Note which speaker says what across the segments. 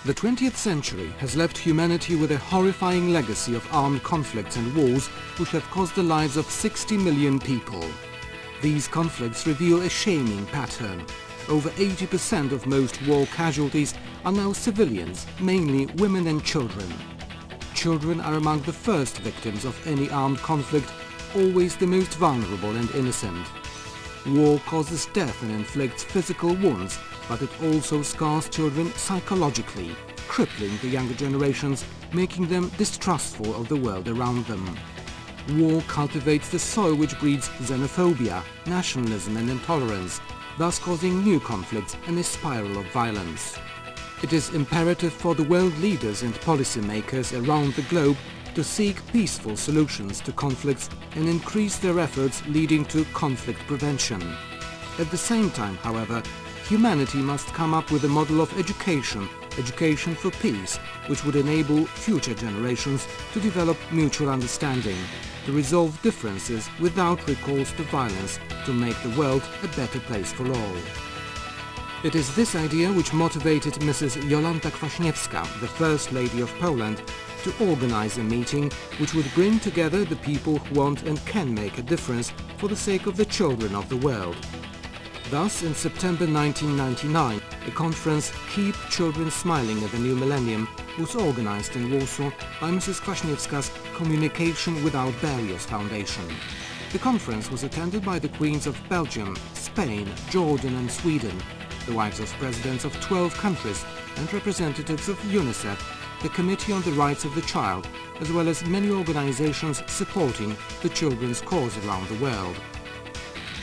Speaker 1: The 20th century has left humanity with a horrifying legacy of armed conflicts and wars which have cost the lives of 60 million people. These conflicts reveal a shaming pattern. Over 80% of most war casualties are now civilians, mainly women and children. Children are among the first victims of any armed conflict, always the most vulnerable and innocent. War causes death and inflicts physical wounds, but it also scars children psychologically, crippling the younger generations, making them distrustful of the world around them. War cultivates the soil which breeds xenophobia, nationalism and intolerance, thus causing new conflicts and a spiral of violence. It is imperative for the world leaders and policymakers around the globe to seek peaceful solutions to conflicts and increase their efforts leading to conflict prevention. At the same time, however, humanity must come up with a model of education for peace, which would enable future generations to develop mutual understanding, to resolve differences without recourse to violence, to make the world a better place for all. It is this idea which motivated Mrs. Jolanta Kwaśniewska, the First Lady of Poland, to organize a meeting which would bring together the people who want and can make a difference for the sake of the children of the world. Thus, in September 1999, a conference, Keep Children Smiling at the New Millennium, was organized in Warsaw by Mrs. Kwaśniewska's Communication Without Barriers Foundation. The conference was attended by the Queens of Belgium, Spain, Jordan and Sweden, the wives of presidents of 12 countries and representatives of UNICEF, the Committee on the Rights of the Child, as well as many organizations supporting the children's cause around the world.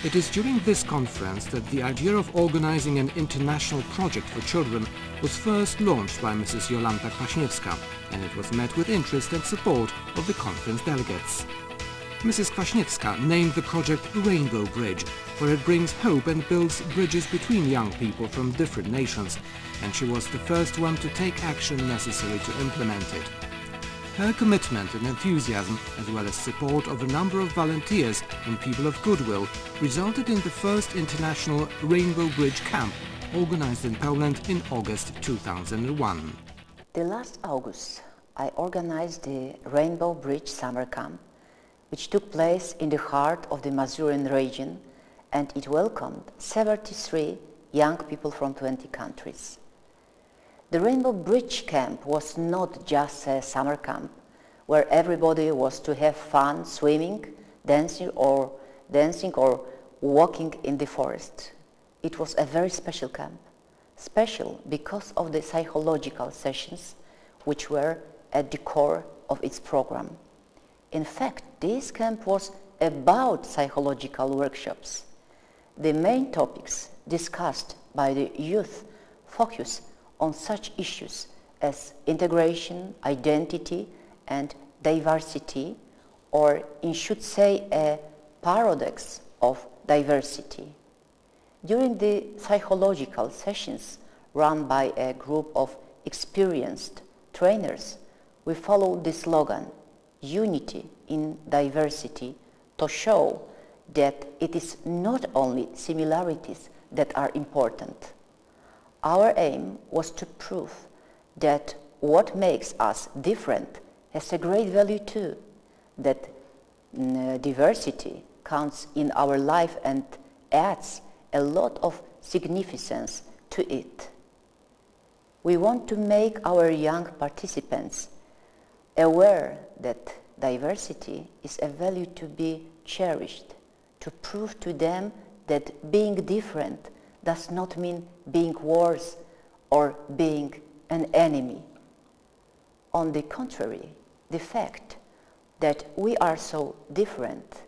Speaker 1: It is during this conference that the idea of organizing an international project for children was first launched by Mrs. Jolanta Kwaśniewska, and it was met with interest and support of the conference delegates. Mrs. Kwaśniewska named the project Rainbow Bridge, for it brings hope and builds bridges between young people from different nations, and she was the first one to take action necessary to implement it. Her commitment and enthusiasm, as well as support of a number of volunteers and people of goodwill, resulted in the first international Rainbow Bridge Camp, organized in Poland in August 2001.
Speaker 2: The last August, I organized the Rainbow Bridge Summer Camp, which took place in the heart of the Mazurian region, and it welcomed 73 young people from 20 countries. The Rainbow Bridge Camp was not just a summer camp where everybody was to have fun swimming, dancing or walking in the forest. It was a very special camp, special because of the psychological sessions which were at the core of its program. In fact, this camp was about psychological workshops. The main topics discussed by the youth focus on such issues as integration, identity and diversity, or I should say a paradox of diversity. During the psychological sessions run by a group of experienced trainers, we followed the slogan, Unity in Diversity, to show that it is not only similarities that are important. Our aim was to prove that what makes us different has a great value too, that diversity counts in our life and adds a lot of significance to it. We want to make our young participants aware that diversity is a value to be cherished, to prove to them that being different does not mean being worse or being an enemy. On the contrary, the fact that we are so different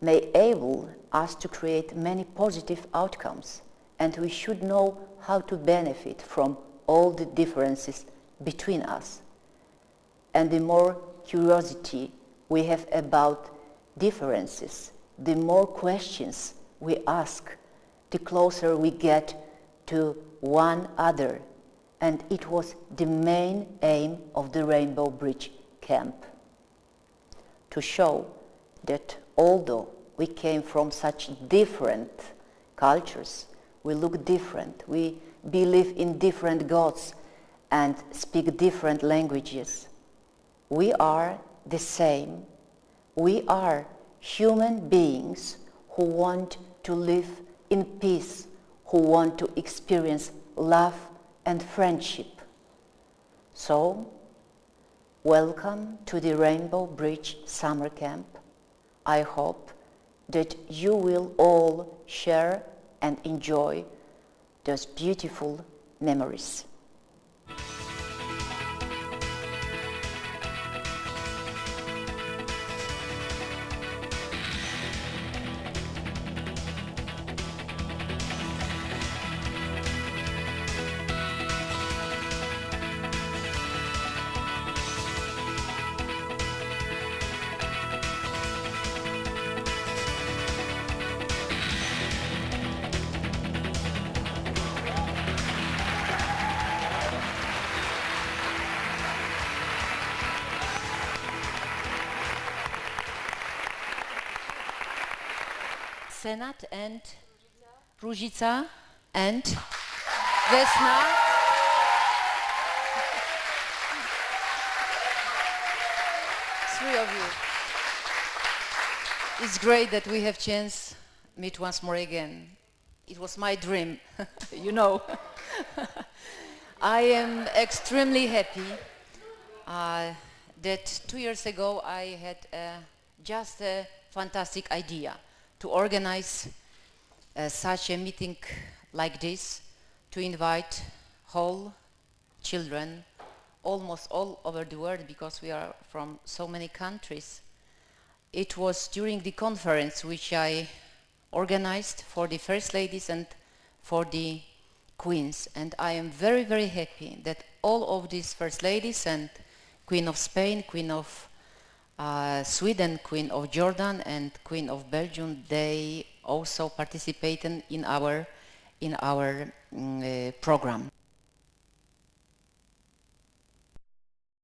Speaker 2: may enable us to create many positive outcomes, and we should know how to benefit from all the differences between us. And the more curiosity we have about differences, the more questions we ask, the closer we get to one another, and it was the main aim of the Rainbow Bridge Camp, to show that although we came from such different cultures, we look different, we believe in different gods, and speak different languages. We are the same. We are human beings who want to live in peace, who want to experience love and friendship. So, welcome to the Rainbow Bridge Summer Camp. I hope that you will all share and enjoy those beautiful memories.
Speaker 3: Senat and Róžica and Vesna. Three of you. It's great that we have chance meet once more again. It was my dream, you know. I am extremely happy that 2 years ago I had just a fantastic idea to organize such a meeting like this, to invite whole children almost all over the world, because we are from so many countries. It was during the conference which I organized for the First Ladies and for the Queens, and I am very, very happy that all of these First Ladies and Queen of Spain, Queen of Sweden, Queen of Jordan and Queen of Belgium, they also participated in our program.